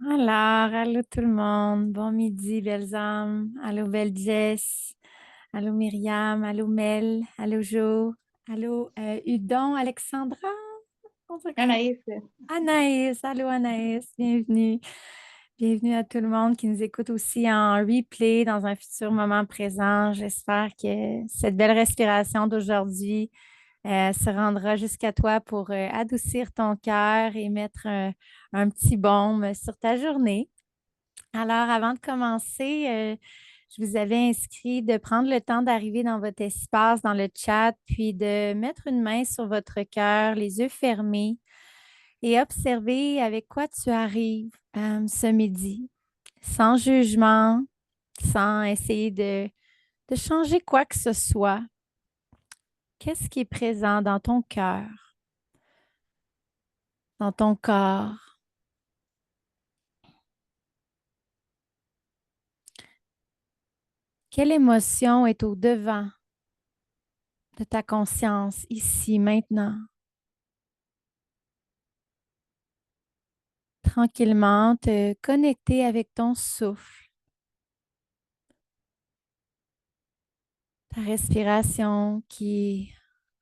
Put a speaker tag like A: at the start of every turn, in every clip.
A: Alors, allô tout le monde. Bon midi, belles âmes. Allô, belle Jess. Allô, Myriam. Allô, Mel. Allô, Jo. Allô, Udon, Alexandra. On dirait que c'est
B: Anaïs,
A: Anaïs. Allô, Anaïs. Bienvenue. Bienvenue à tout le monde qui nous écoute aussi en replay dans un futur moment présent. J'espère que cette belle respiration d'aujourd'hui se rendra jusqu'à toi pour adoucir ton cœur et mettre un petit baume sur ta journée. Alors, avant de commencer, je vous avais inscrit de prendre le temps d'arriver dans votre espace, dans le chat, puis de mettre une main sur votre cœur, les yeux fermés, et observer avec quoi tu arrives ce midi, sans jugement, sans essayer de changer quoi que ce soit. Qu'est-ce qui est présent dans ton cœur, dans ton corps? Quelle émotion est au devant de ta conscience ici, maintenant? Tranquillement, te connecter avec ton souffle, ta respiration qui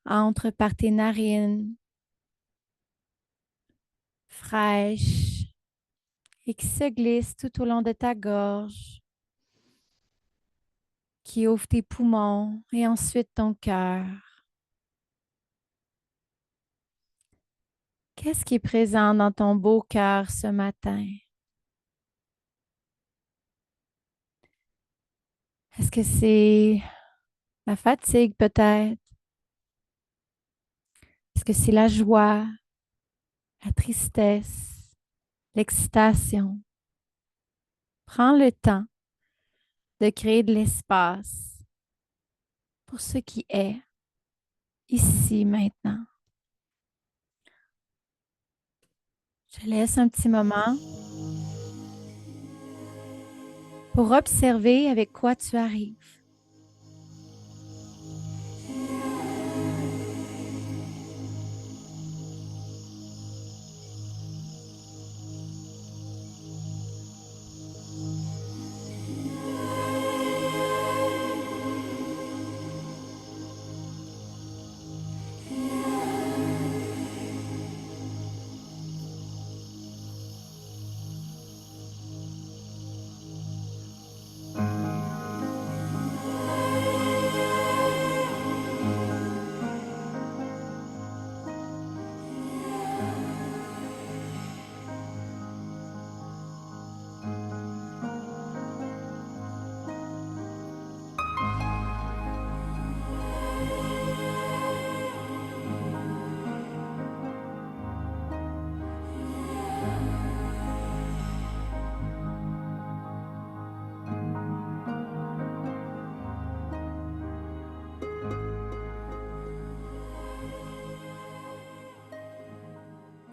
A: entre par tes narines, fraîche et qui se glisse tout au long de ta gorge, qui ouvre tes poumons et ensuite ton cœur. Qu'est-ce qui est présent dans ton beau cœur ce matin? Est-ce que c'est la fatigue peut-être? Est-ce que c'est la joie, la tristesse, l'excitation? Prends le temps de créer de l'espace pour ce qui est ici maintenant. Je laisse un petit moment pour observer avec quoi tu arrives.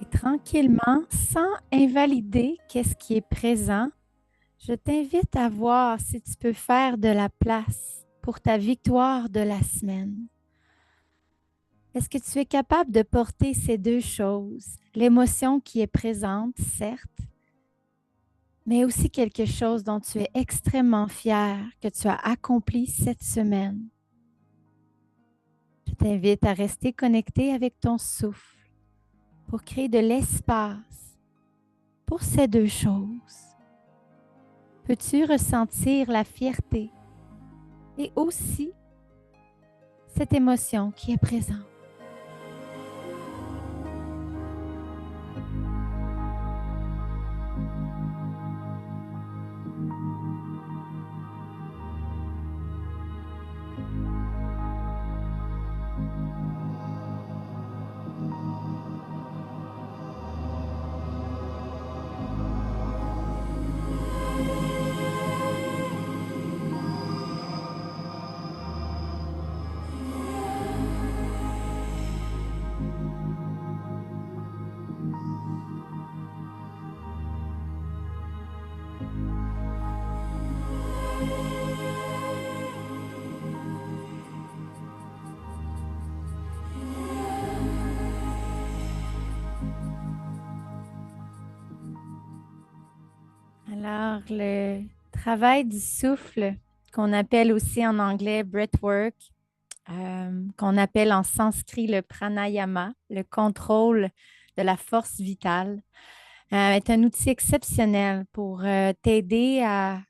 A: Et tranquillement, sans invalider qu'est-ce qui est présent, je t'invite à voir si tu peux faire de la place pour ta victoire de la semaine. Est-ce que tu es capable de porter ces deux choses, l'émotion qui est présente, certes, mais aussi quelque chose dont tu es extrêmement fier que tu as accompli cette semaine? Je t'invite à rester connecté avec ton souffle pour créer de l'espace pour ces deux choses. Peux-tu ressentir la fierté et aussi cette émotion qui est présente? Alors, le travail du souffle, qu'on appelle aussi en anglais breathwork, qu'on appelle en sanskrit le pranayama, le contrôle de la force vitale, est un outil exceptionnel pour t'aider à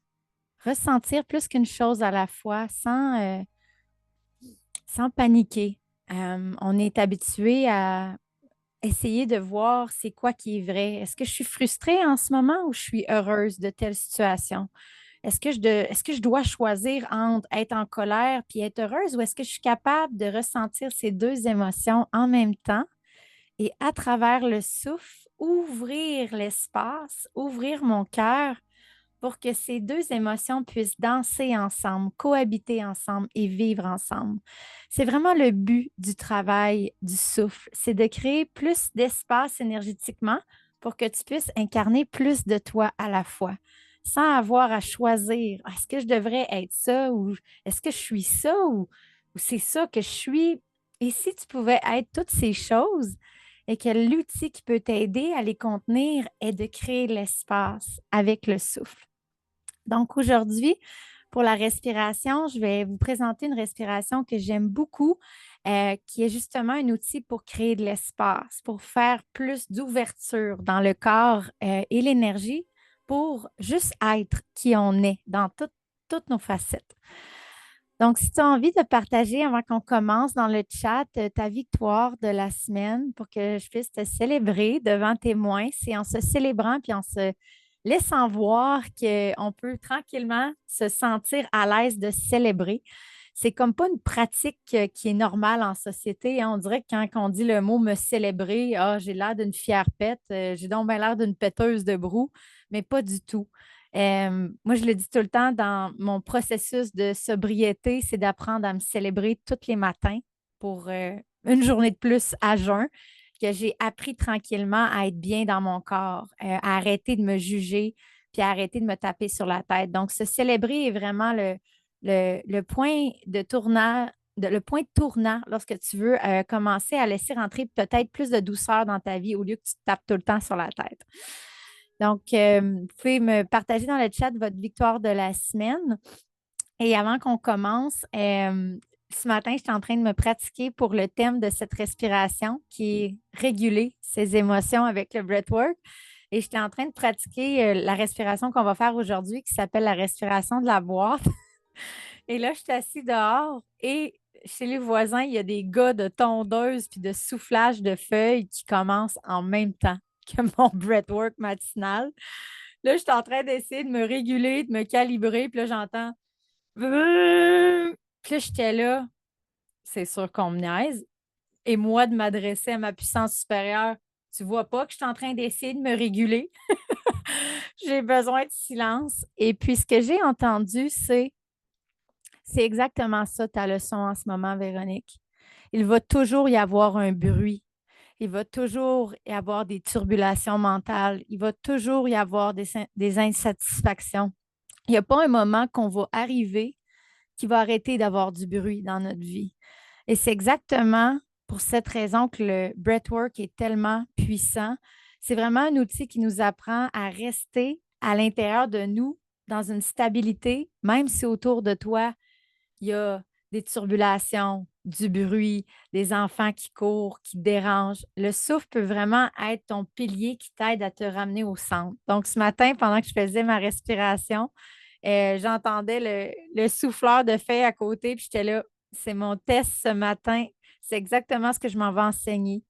A: ressentir plus qu'une chose à la fois sans paniquer. On est habitué à essayer de voir c'est quoi qui est vrai. Est-ce que je suis frustrée en ce moment ou je suis heureuse de telle situation? Est-ce que je dois choisir entre être en colère puis être heureuse ou est-ce que je suis capable de ressentir ces deux émotions en même temps et à travers le souffle, ouvrir l'espace, ouvrir mon cœur pour que ces deux émotions puissent danser ensemble, cohabiter ensemble et vivre ensemble. C'est vraiment le but du travail du souffle, c'est de créer plus d'espace énergétiquement pour que tu puisses incarner plus de toi à la fois, sans avoir à choisir, est-ce que je devrais être ça ou est-ce que je suis ça ou c'est ça que je suis. Et si tu pouvais être toutes ces choses, et que l'outil qui peut t'aider à les contenir est de créer l'espace avec le souffle. Donc aujourd'hui, pour la respiration, je vais vous présenter une respiration que j'aime beaucoup, qui est justement un outil pour créer de l'espace, pour faire plus d'ouverture dans le corps et l'énergie, pour juste être qui on est dans toutes nos facettes. Donc, si tu as envie de partager avant qu'on commence dans le chat ta victoire de la semaine pour que je puisse te célébrer devant témoins, c'est en se célébrant puis en se laissant voir qu'on peut tranquillement se sentir à l'aise de célébrer. C'est comme pas une pratique qui est normale en société, hein. On dirait que quand on dit le mot me célébrer, ah, j'ai l'air d'une fière pète, j'ai donc bien l'air d'une péteuse de broue, mais pas du tout. Moi, je le dis tout le temps dans mon processus de sobriété, c'est d'apprendre à me célébrer tous les matins pour une journée de plus à jeun, que j'ai appris tranquillement à être bien dans mon corps, à arrêter de me juger, puis à arrêter de me taper sur la tête. Donc, se célébrer est vraiment le point de tournant. Le point tournant lorsque tu veux commencer à laisser rentrer peut-être plus de douceur dans ta vie au lieu que tu te tapes tout le temps sur la tête. Donc, vous pouvez me partager dans le chat votre victoire de la semaine. Et avant qu'on commence, ce matin, j'étais en train de me pratiquer pour le thème de cette respiration qui est réguler ses émotions avec le breathwork. Et j'étais en train de pratiquer la respiration qu'on va faire aujourd'hui qui s'appelle la respiration de la boîte. Et là, je suis assise dehors et chez les voisins, il y a des gars de tondeuse puis de soufflage de feuilles qui commencent en même temps que mon breathwork matinal. Là, je suis en train d'essayer de me réguler, de me calibrer, puis là, j'entends. Puis là, j'étais là, c'est sûr qu'on me niaise. Et moi, de m'adresser à ma puissance supérieure, tu vois pas que je suis en train d'essayer de me réguler. J'ai besoin de silence. Et puis, ce que j'ai entendu, c'est exactement ça, ta leçon en ce moment, Véronique. Il va toujours y avoir un bruit. Il va toujours y avoir des turbulations mentales. Il va toujours y avoir des insatisfactions. Il n'y a pas un moment qu'on va arriver qui va arrêter d'avoir du bruit dans notre vie. Et c'est exactement pour cette raison que le breathwork est tellement puissant. C'est vraiment un outil qui nous apprend à rester à l'intérieur de nous dans une stabilité, même si autour de toi, il y a des turbulations, du bruit, des enfants qui courent, qui te dérangent. Le souffle peut vraiment être ton pilier qui t'aide à te ramener au centre. Donc, ce matin, pendant que je faisais ma respiration, j'entendais le souffleur de feuilles à côté, puis j'étais là, c'est mon test ce matin. C'est exactement ce que je m'en vais enseigner.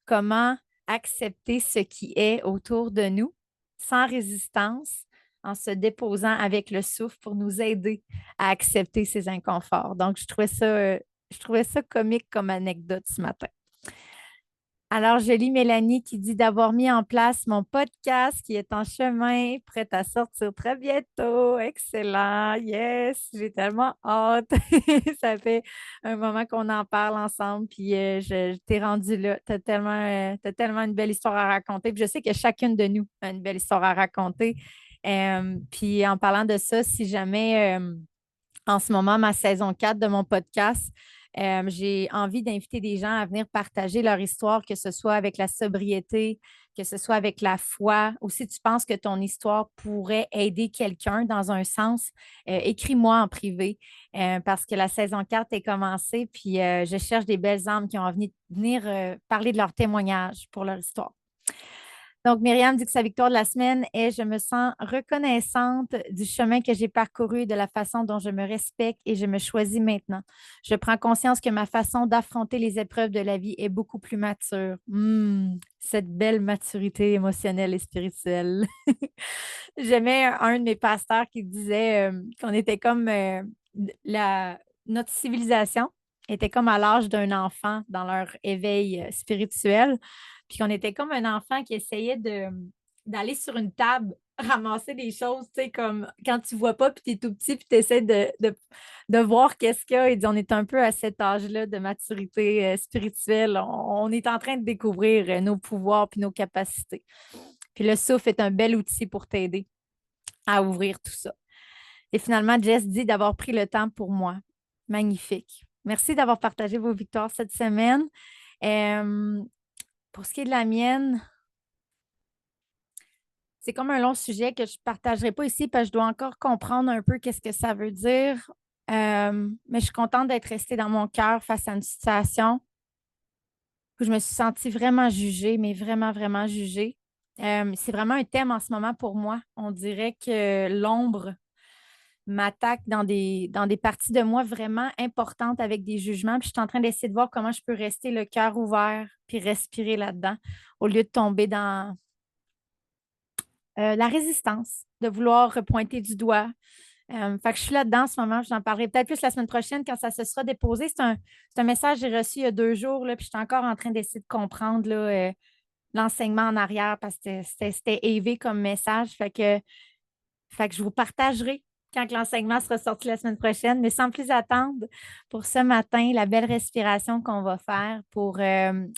A: Comment accepter ce qui est autour de nous sans résistance, en se déposant avec le souffle pour nous aider à accepter ces inconforts. Donc, je trouvais ça comique comme anecdote ce matin. Alors, je lis Mélanie qui dit d'avoir mis en place mon podcast qui est en chemin, prêt à sortir très bientôt. Excellent. Yes, j'ai tellement hâte. Ça fait un moment qu'on en parle ensemble, puis je t'ai rendu là. T'as tellement une belle histoire à raconter. Puis je sais que chacune de nous a une belle histoire à raconter. Puis en parlant de ça, si jamais en ce moment, ma saison 4 de mon podcast, j'ai envie d'inviter des gens à venir partager leur histoire, que ce soit avec la sobriété, que ce soit avec la foi ou si tu penses que ton histoire pourrait aider quelqu'un dans un sens, écris-moi en privé parce que la saison 4 est commencée, puis je cherche des belles âmes qui ont envie de venir parler de leur témoignage pour leur histoire. Donc, Myriam dit que sa victoire de la semaine est: je me sens reconnaissante du chemin que j'ai parcouru, de la façon dont je me respecte et je me choisis maintenant. Je prends conscience que ma façon d'affronter les épreuves de la vie est beaucoup plus mature. Cette belle maturité émotionnelle et spirituelle. J'aimais un de mes pasteurs qui disait qu'on était comme notre civilisation était comme à l'âge d'un enfant dans leur éveil spirituel, puis qu'on était comme un enfant qui essayait d'aller sur une table ramasser des choses, tu sais, comme quand tu vois pas, puis tu es tout petit, puis tu essaies de voir qu'est-ce qu'il y a. Et on est un peu à cet âge-là de maturité spirituelle. On est en train de découvrir nos pouvoirs puis nos capacités. Puis le souffle est un bel outil pour t'aider à ouvrir tout ça. Et finalement, Jess dit d'avoir pris le temps pour moi. Magnifique. Merci d'avoir partagé vos victoires cette semaine. Euh, pour ce qui est de la mienne, c'est comme un long sujet que je ne partagerai pas ici parce que je dois encore comprendre un peu qu'est-ce que ça veut dire. Mais je suis contente d'être restée dans mon cœur face à une situation où je me suis sentie vraiment jugée, mais vraiment, vraiment jugée. C'est vraiment un thème en ce moment pour moi. On dirait que l'ombre m'attaque dans des parties de moi vraiment importantes avec des jugements. Puis je suis en train d'essayer de voir comment je peux rester le cœur ouvert puis respirer là-dedans au lieu de tomber dans la résistance, de vouloir pointer du doigt. Fait que je suis là-dedans en ce moment. J'en parlerai peut-être plus la semaine prochaine quand ça se sera déposé. C'est un message que j'ai reçu il y a 2 jours, là, puis je suis encore en train d'essayer de comprendre là, l'enseignement en arrière parce que c'était élevé comme message. Fait que je vous partagerai quand que l'enseignement sera sorti la semaine prochaine. Mais sans plus attendre, pour ce matin, la belle respiration qu'on va faire pour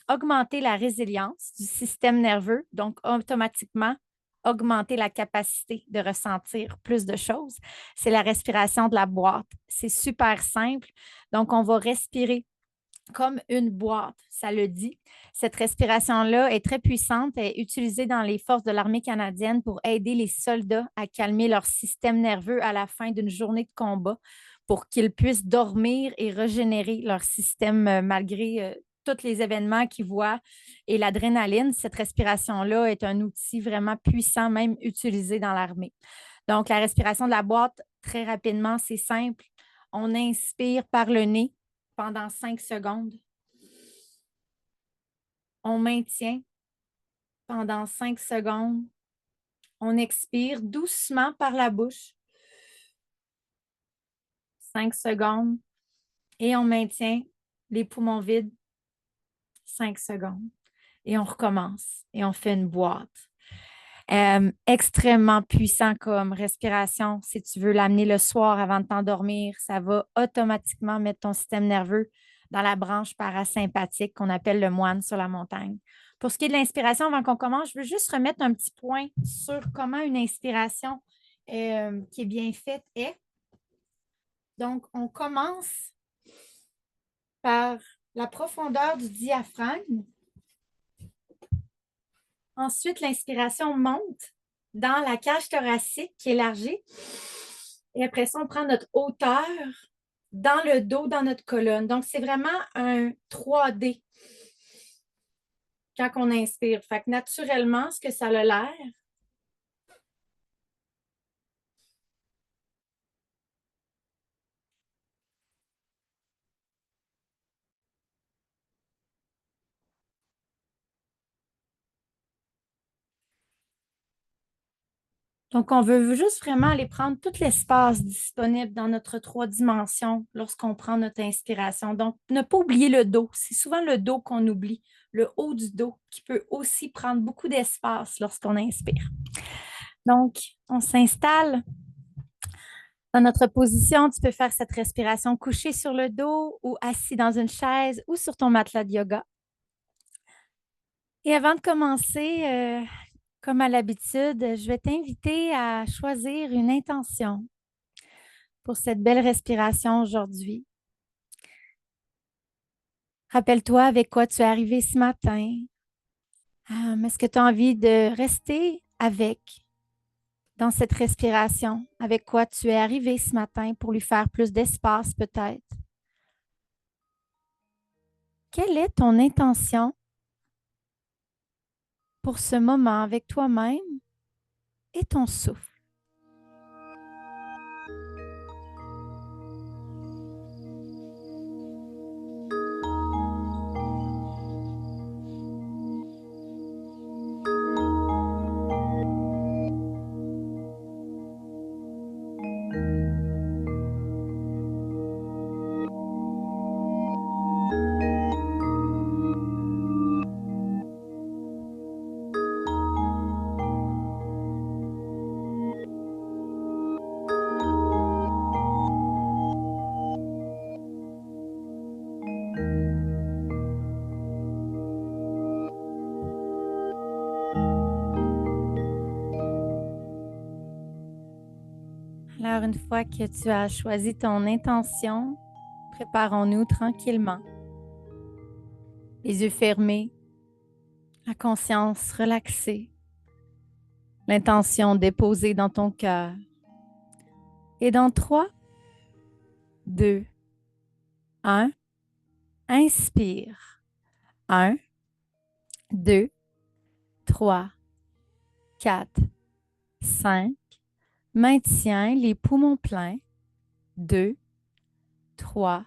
A: augmenter la résilience du système nerveux, donc automatiquement augmenter la capacité de ressentir plus de choses. C'est la respiration de la boîte. C'est super simple. Donc, on va respirer comme une boîte, ça le dit. Cette respiration-là est très puissante et est utilisée dans les forces de l'armée canadienne pour aider les soldats à calmer leur système nerveux à la fin d'une journée de combat pour qu'ils puissent dormir et régénérer leur système malgré tous les événements qu'ils voient et l'adrénaline. Cette respiration-là est un outil vraiment puissant, même utilisé dans l'armée. Donc, la respiration de la boîte, très rapidement, c'est simple. On inspire par le nez pendant 5 secondes. On maintient pendant 5 secondes. On expire doucement par la bouche. 5 secondes. Et on maintient les poumons vides. 5 secondes. Et on recommence. Et on fait une boîte. Extrêmement puissant comme respiration. Si tu veux l'amener le soir avant de t'endormir, ça va automatiquement mettre ton système nerveux dans la branche parasympathique qu'on appelle le moine sur la montagne. Pour ce qui est de l'inspiration, avant qu'on commence, je veux juste remettre un petit point sur comment une inspiration qui est bien faite est. Donc, on commence par la profondeur du diaphragme. Ensuite, l'inspiration monte dans la cage thoracique qui est élargie. Et après ça, on prend notre hauteur dans le dos, dans notre colonne. Donc, c'est vraiment un 3D quand on inspire. Fait que naturellement, ce que ça a l'air, donc, on veut juste vraiment aller prendre tout l'espace disponible dans notre 3 dimensions lorsqu'on prend notre inspiration. Donc, ne pas oublier le dos. C'est souvent le dos qu'on oublie, le haut du dos qui peut aussi prendre beaucoup d'espace lorsqu'on inspire. Donc, on s'installe dans notre position. Tu peux faire cette respiration couché sur le dos ou assis dans une chaise ou sur ton matelas de yoga. Et avant de commencer, comme à l'habitude, je vais t'inviter à choisir une intention pour cette belle respiration aujourd'hui. Rappelle-toi avec quoi tu es arrivé ce matin. Est-ce que tu as envie de rester avec, dans cette respiration, avec quoi tu es arrivé ce matin pour lui faire plus d'espace peut-être? Quelle est ton intention pour ce moment avec toi-même et ton souffle? Alors, une fois que tu as choisi ton intention, préparons-nous tranquillement, les yeux fermés, la conscience relaxée, l'intention déposée dans ton cœur. Et dans 3, 2, 1, inspire. 1, 2, 3, 4, 5. Maintiens les poumons pleins. 2, 3,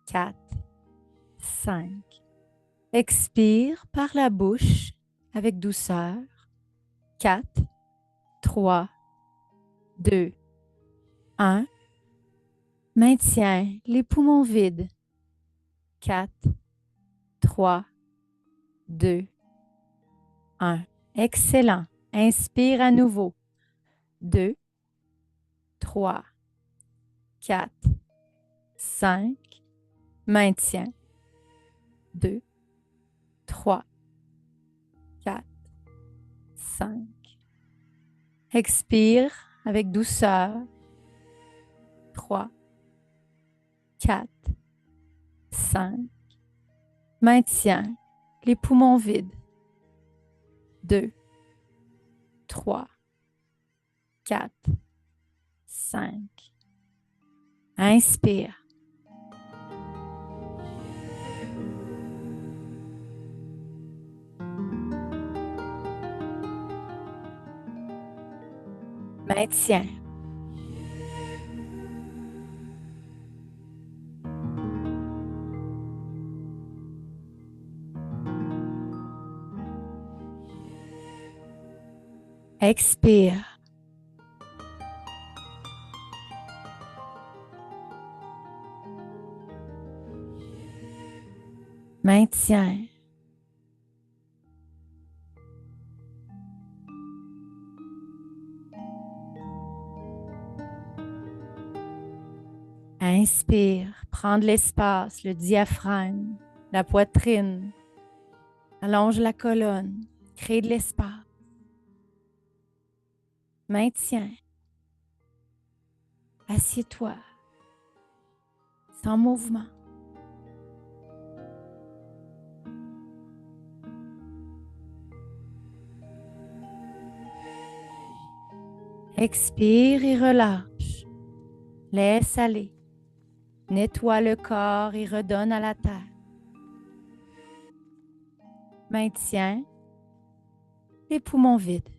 A: 4, 5. Expire par la bouche avec douceur. 4, 3, 2, 1. Maintiens les poumons vides. 4, 3, 2, 1. Excellent. Inspire à nouveau. 2, 3, 4, 5. Maintiens. 2, 3, 4, 5. Expire avec douceur. 3, 4, 5. Maintiens les poumons vides. 2, 3, 4, 5. Inspire. Maintiens. Expire. Maintiens. Inspire. Prends de l'espace, le diaphragme, la poitrine. Allonge la colonne. Crée de l'espace. Maintiens. Assieds-toi. Sans mouvement. Expire et relâche. Laisse aller. Nettoie le corps et redonne à la terre. Maintiens les poumons vides.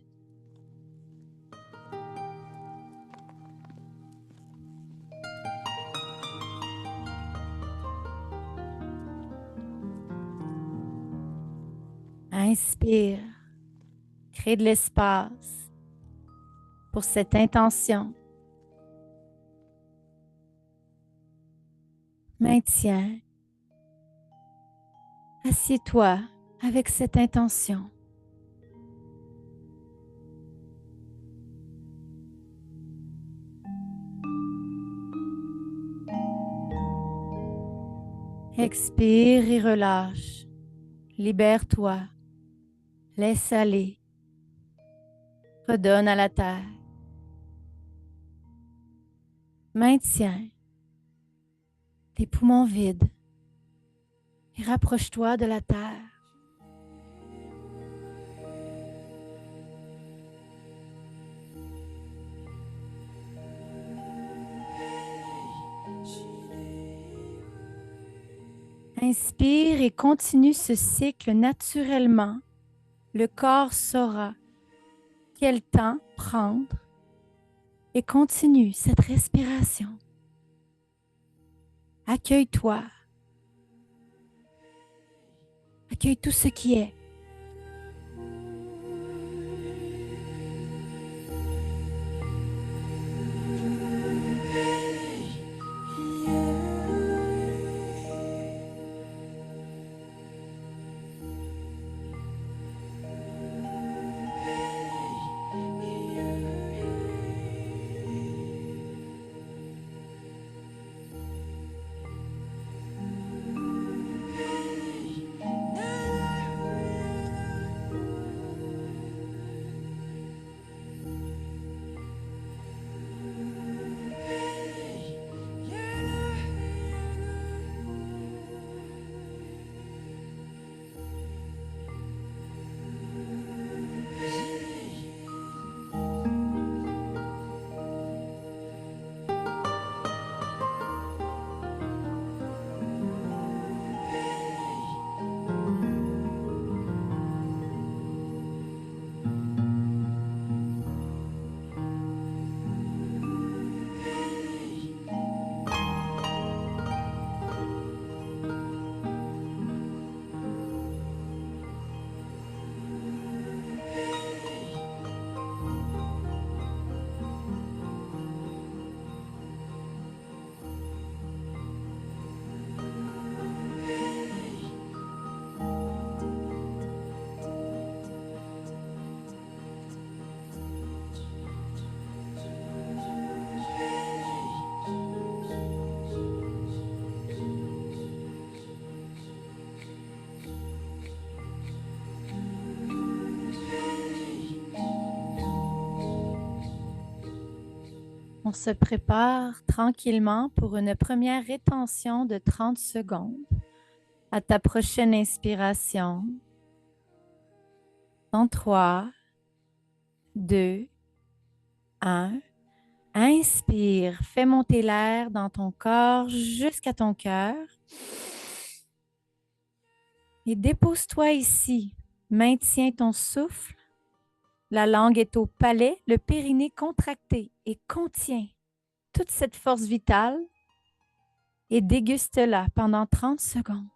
A: Inspire. Crée de l'espace pour cette intention. Maintiens. Assieds-toi avec cette intention. Expire et relâche. Libère-toi. Laisse aller. Redonne à la terre. Maintiens les poumons vides et rapproche-toi de la terre. Inspire et continue ce cycle naturellement. Le corps saura quel temps prendre et continue cette respiration. Accueille-toi. Accueille tout ce qui est. On se prépare tranquillement pour une première rétention de 30 secondes. À ta prochaine inspiration, dans 3, 2, 1. Inspire, fais monter l'air dans ton corps jusqu'à ton cœur. Et dépose-toi ici. Maintiens ton souffle. La langue est au palais, le périnée contracté et contient toute cette force vitale et déguste-la pendant 30 secondes.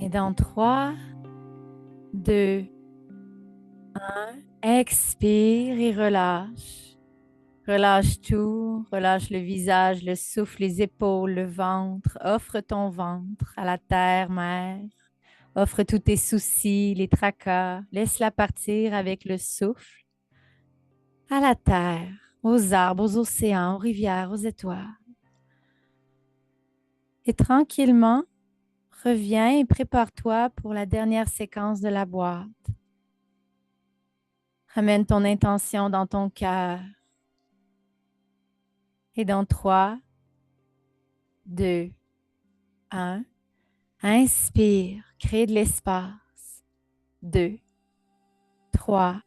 A: Et dans 3, 2, 1, expire et relâche. Relâche tout, relâche le visage, le souffle, les épaules, le ventre. Offre ton ventre à la terre, mère. Offre tous tes soucis, les tracas. Laisse-la partir avec le souffle à la terre, aux arbres, aux océans, aux rivières, aux étoiles. Et tranquillement, reviens et prépare-toi pour la dernière séquence de la boîte. Ramène ton intention dans ton cœur. Et dans 3, 2, 1, inspire, crée de l'espace. 2, 3,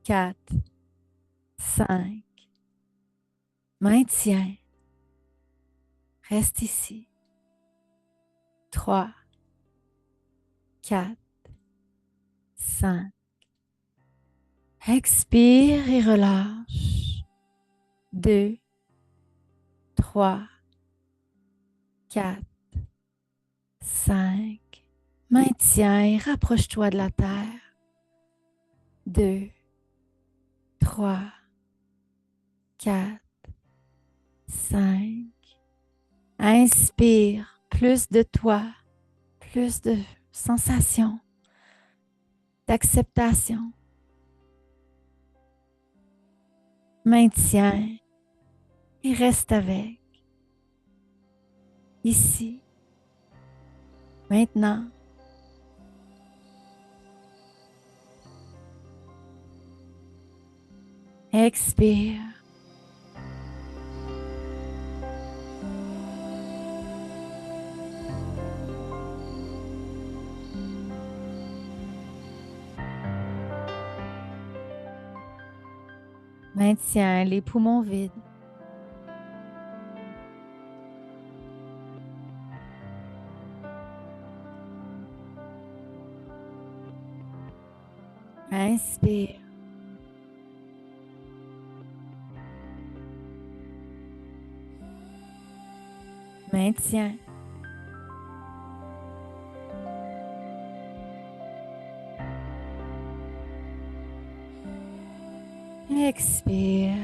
A: 4, 5. Maintiens. Reste ici. 3, 4, 5. Expire et relâche. 2, 3, 4, 5. Maintiens et rapproche-toi de la terre. 2, 3, 4, 5. Inspire plus de toi, plus de sensation d'acceptation. Maintiens et reste avec. Ici, maintenant. Expire. Maintiens les poumons vides. Inspire. Maintiens. Expire.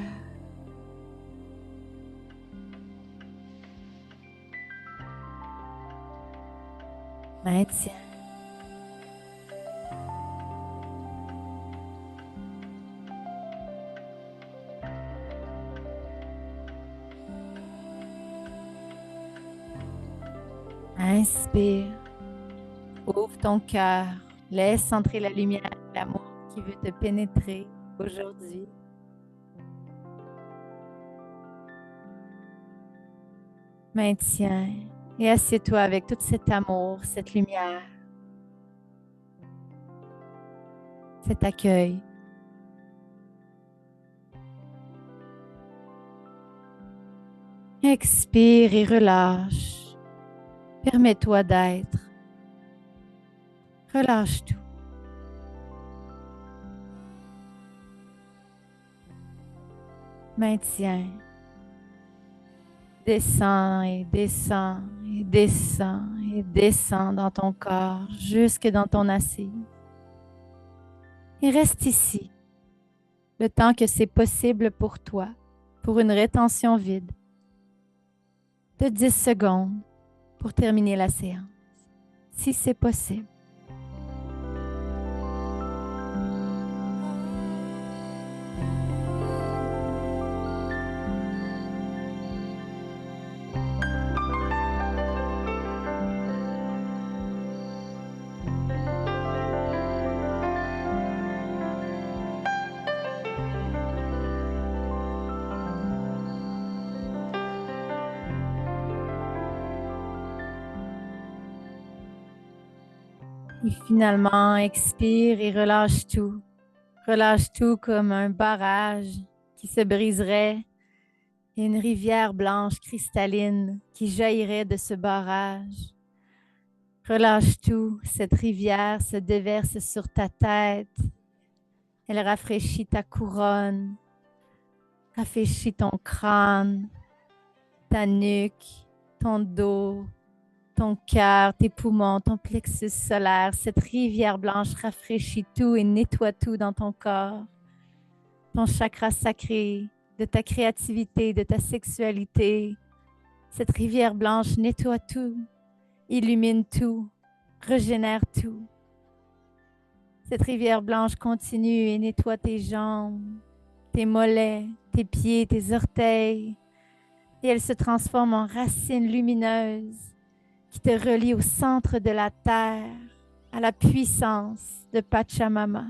A: Maintiens. Inspire. Ouvre ton cœur. Laisse entrer la lumière, l'amour qui veut te pénétrer aujourd'hui. Maintiens et assieds-toi avec tout cet amour, cette lumière, cet accueil. Expire et relâche. Permets-toi d'être. Relâche tout. Maintiens. Descends et descends et descends et descends dans ton corps jusque dans ton assise. Et reste ici le temps que c'est possible pour toi, pour une rétention vide de 10 secondes pour terminer la séance, si c'est possible. Et finalement, expire et relâche tout. Relâche tout comme un barrage qui se briserait et une rivière blanche cristalline qui jaillirait de ce barrage. Relâche tout. Cette rivière se déverse sur ta tête. Elle rafraîchit ta couronne, rafraîchit ton crâne, ta nuque, ton dos, ton cœur, tes poumons, ton plexus solaire. Cette rivière blanche rafraîchit tout et nettoie tout dans ton corps. Ton chakra sacré, de ta créativité, de ta sexualité. Cette rivière blanche nettoie tout, illumine tout, régénère tout. Cette rivière blanche continue et nettoie tes jambes, tes mollets, tes pieds, tes orteils. Et elle se transforme en racine lumineuse qui te relie au centre de la terre, à la puissance de Pachamama.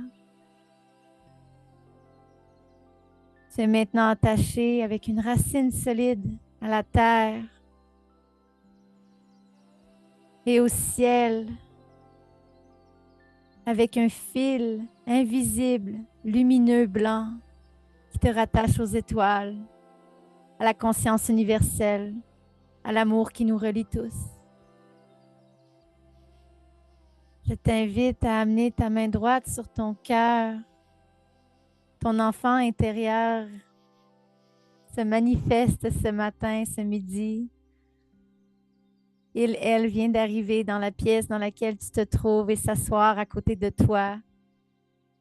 A: Tu es maintenant attaché avec une racine solide à la terre et au ciel, avec un fil invisible, lumineux, blanc, qui te rattache aux étoiles, à la conscience universelle, à l'amour qui nous relie tous. Je t'invite à amener ta main droite sur ton cœur. Ton enfant intérieur se manifeste ce matin, ce midi. Elle vient d'arriver dans la pièce dans laquelle tu te trouves et s'asseoir à côté de toi.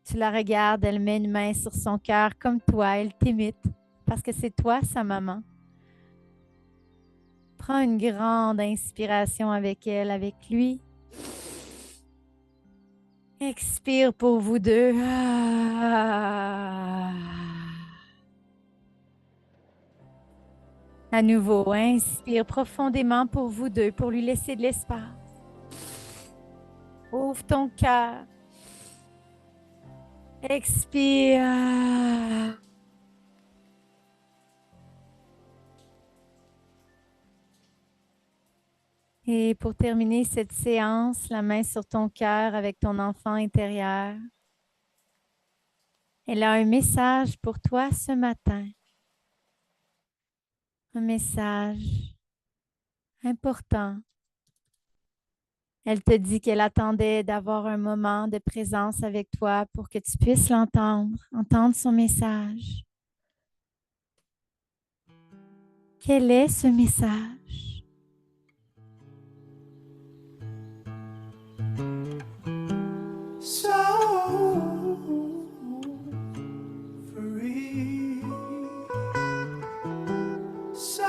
A: Tu la regardes, elle met une main sur son cœur comme toi, elle t'imite parce que c'est toi sa maman. Prends une grande inspiration avec elle, avec lui. Expire pour vous deux. Ah. À nouveau, inspire profondément pour vous deux, pour lui laisser de l'espace. Ouvre ton cœur. Expire. Et pour terminer cette séance, la main sur ton cœur avec ton enfant intérieur. Elle a un message pour toi ce matin. Un message important. Elle te dit qu'elle attendait d'avoir un moment de présence avec toi pour que tu puisses l'entendre, entendre son message. Quel est ce message?
B: So free, so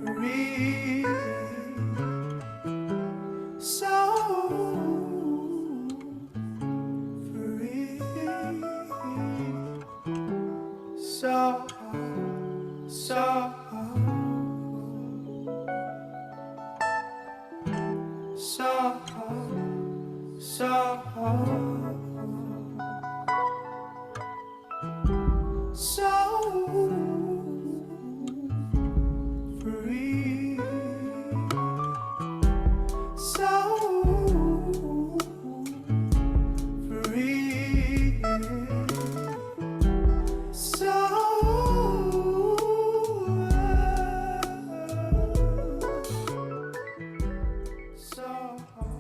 B: free, so free, so so so so so free, so free,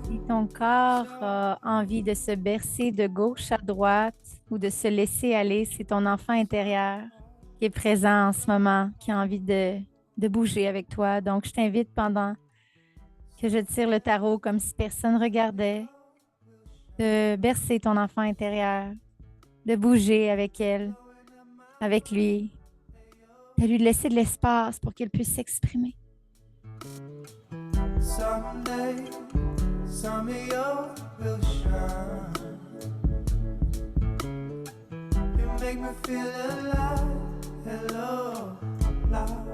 A: Si ton corps a envie de se bercer de gauche à droite ou de se laisser aller, c'est ton enfant intérieur qui est présent en ce moment, qui a envie de bouger avec toi. Donc, je t'invite pendant que je tire le tarot comme si personne regardait, de bercer ton enfant intérieur, de bouger avec elle, avec lui, de lui laisser de l'espace pour qu'il puisse s'exprimer.
B: Someday, some of you will shine. You make me feel alive, hello, alive.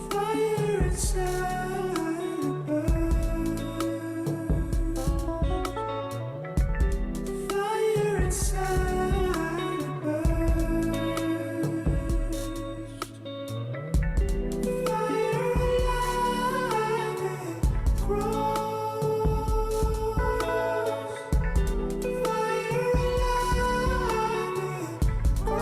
B: Fire inside burn. Fire inside burn. Fire alive it grows. Fire alive it grows.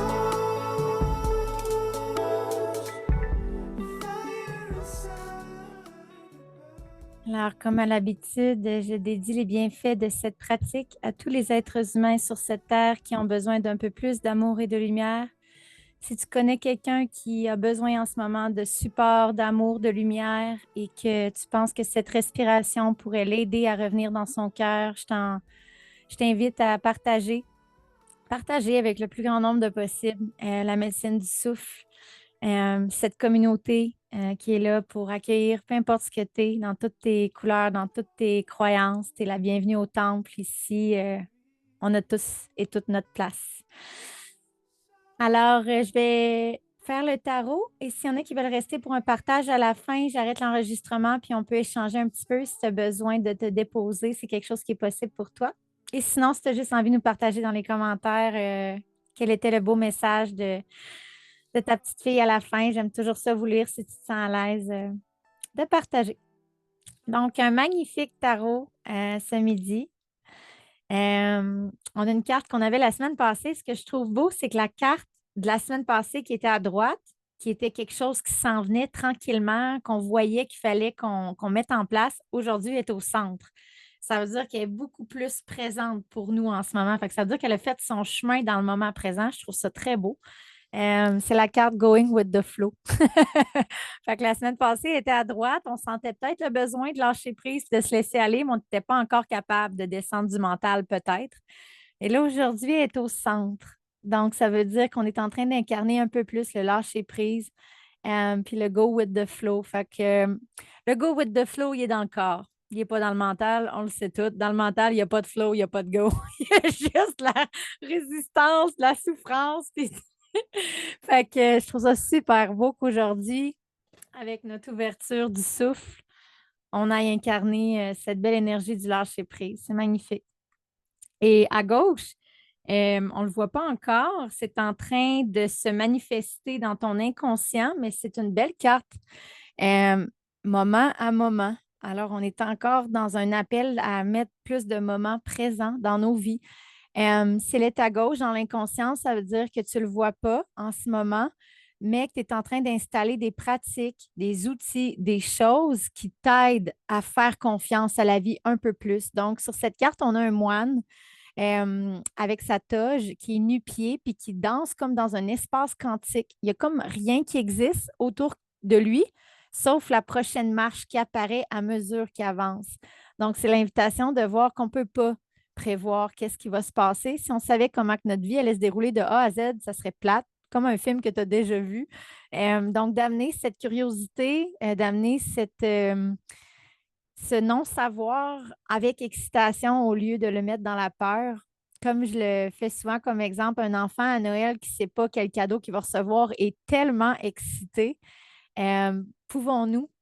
A: Alors, comme à l'habitude, je dédie les bienfaits de cette pratique à tous les êtres humains sur cette terre qui ont besoin d'un peu plus d'amour et de lumière. Si tu connais quelqu'un qui a besoin en ce moment de support, d'amour, de lumière et que tu penses que cette respiration pourrait l'aider à revenir dans son cœur, je t'invite à partager avec le plus grand nombre de possible la médecine du souffle, cette communauté qui est là pour accueillir peu importe ce que tu es, dans toutes tes couleurs, dans toutes tes croyances. Tu es la bienvenue au temple ici. On a tous et toute notre place. Alors, je vais faire le tarot et s'il y en a qui veulent rester pour un partage à la fin, j'arrête l'enregistrement puis on peut échanger un petit peu si tu as besoin de te déposer. C'est quelque chose qui est possible pour toi. Et sinon, si tu as juste envie de nous partager dans les commentaires quel était le beau message de ta petite fille à la fin, j'aime toujours ça vous lire si tu te sens à l'aise de partager. Donc, un magnifique tarot ce midi. On a une carte qu'on avait la semaine passée. Ce que je trouve beau, c'est que la carte de la semaine passée qui était à droite, qui était quelque chose qui s'en venait tranquillement, qu'on voyait qu'il fallait qu'on mette en place, aujourd'hui est au centre. Ça veut dire qu'elle est beaucoup plus présente pour nous en ce moment. Fait que ça veut dire qu'elle a fait son chemin dans le moment présent. Je trouve ça très beau. C'est la carte Going with the Flow. Fait que la semaine passée, elle était à droite. On sentait peut-être le besoin de lâcher prise, de se laisser aller, mais on n'était pas encore capable de descendre du mental, peut-être. Et là, aujourd'hui, elle est au centre. Donc, ça veut dire qu'on est en train d'incarner un peu plus le lâcher prise, puis le go with the flow. Fait que le go with the flow, il est dans le corps. Il n'est pas dans le mental, on le sait tout. Dans le mental, il n'y a pas de flow, il n'y a pas de go. Il y a juste la résistance, la souffrance, puis fait que je trouve ça super beau qu'aujourd'hui, avec notre ouverture du souffle, on aille incarner cette belle énergie du lâcher-prise. C'est magnifique. Et à gauche, on ne le voit pas encore, c'est en train de se manifester dans ton inconscient, mais c'est une belle carte, euh, moment à moment. Alors, on est encore dans un appel à mettre plus de moments présents dans nos vies. S'il est à gauche dans l'inconscient, ça veut dire que tu ne le vois pas en ce moment, mais que tu es en train d'installer des pratiques, des outils, des choses qui t'aident à faire confiance à la vie un peu plus. Donc, sur cette carte, on a un moine avec sa toge qui est nu-pied puis qui danse comme dans un espace quantique. Il n'y a comme rien qui existe autour de lui, sauf la prochaine marche qui apparaît à mesure qu'il avance. Donc, c'est l'invitation de voir qu'on ne peut pas prévoir qu'est-ce qui va se passer. Si on savait comment que notre vie allait se dérouler de A à Z, ça serait plate, comme un film que tu as déjà vu. Donc, d'amener cette curiosité, d'amener ce non-savoir avec excitation au lieu de le mettre dans la peur. Comme je le fais souvent comme exemple, un enfant à Noël qui ne sait pas quel cadeau qu'il va recevoir est tellement excité.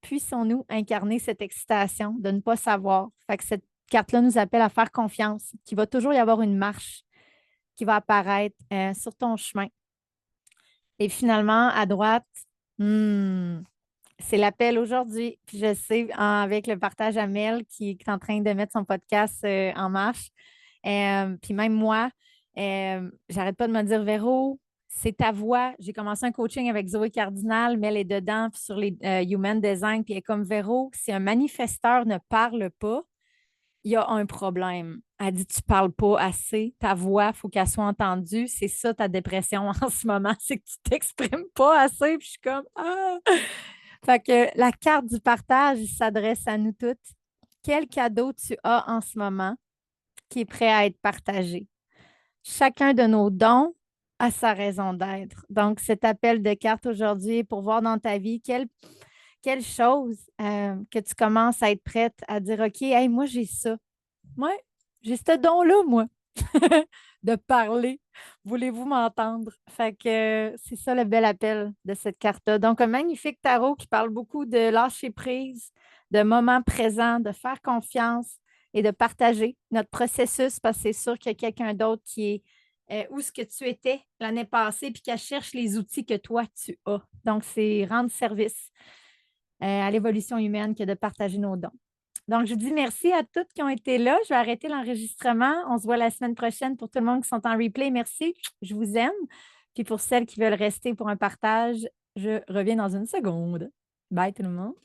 A: Puissons-nous incarner cette excitation de ne pas savoir? Fait que cette carte-là nous appelle à faire confiance, qu'il va toujours y avoir une marche qui va apparaître sur ton chemin. Et finalement, à droite, hmm, c'est l'appel aujourd'hui. Puis je sais, avec le partage à Mel qui est en train de mettre son podcast en marche, puis même moi, j'arrête pas de me dire, Véro, c'est ta voix. J'ai commencé un coaching avec Zoé Cardinal, Mel est dedans, puis sur les Human Design, puis elle est comme Véro, si un manifesteur ne parle pas, il y a un problème. Elle dit, tu parles pas assez, ta voix, il faut qu'elle soit entendue. C'est ça ta dépression en ce moment, c'est que tu t'exprimes pas assez. Puis je suis comme, ah! Fait que la carte du partage s'adresse à nous toutes. Quel cadeau tu as en ce moment qui est prêt à être partagé? Chacun de nos dons a sa raison d'être. Donc, cet appel de carte aujourd'hui est pour voir dans ta vie quelle chose que tu commences à être prête à dire, OK, hey, moi, j'ai ça. Moi, j'ai ce don-là, moi, de parler. Voulez-vous m'entendre? Fait que c'est ça le bel appel de cette carte-là. Donc, un magnifique tarot qui parle beaucoup de lâcher prise, de moment présent, de faire confiance et de partager notre processus parce que c'est sûr qu'il y a quelqu'un d'autre qui est où ce que tu étais l'année passée puis qu'elle cherche les outils que toi, tu as. Donc, c'est rendre service à l'évolution humaine que de partager nos dons. Donc, je dis merci à toutes qui ont été là. Je vais arrêter l'enregistrement. On se voit la semaine prochaine pour tout le monde qui sont en replay. Merci. Je vous aime. Puis pour celles qui veulent rester pour un partage, je reviens dans une seconde. Bye tout le monde.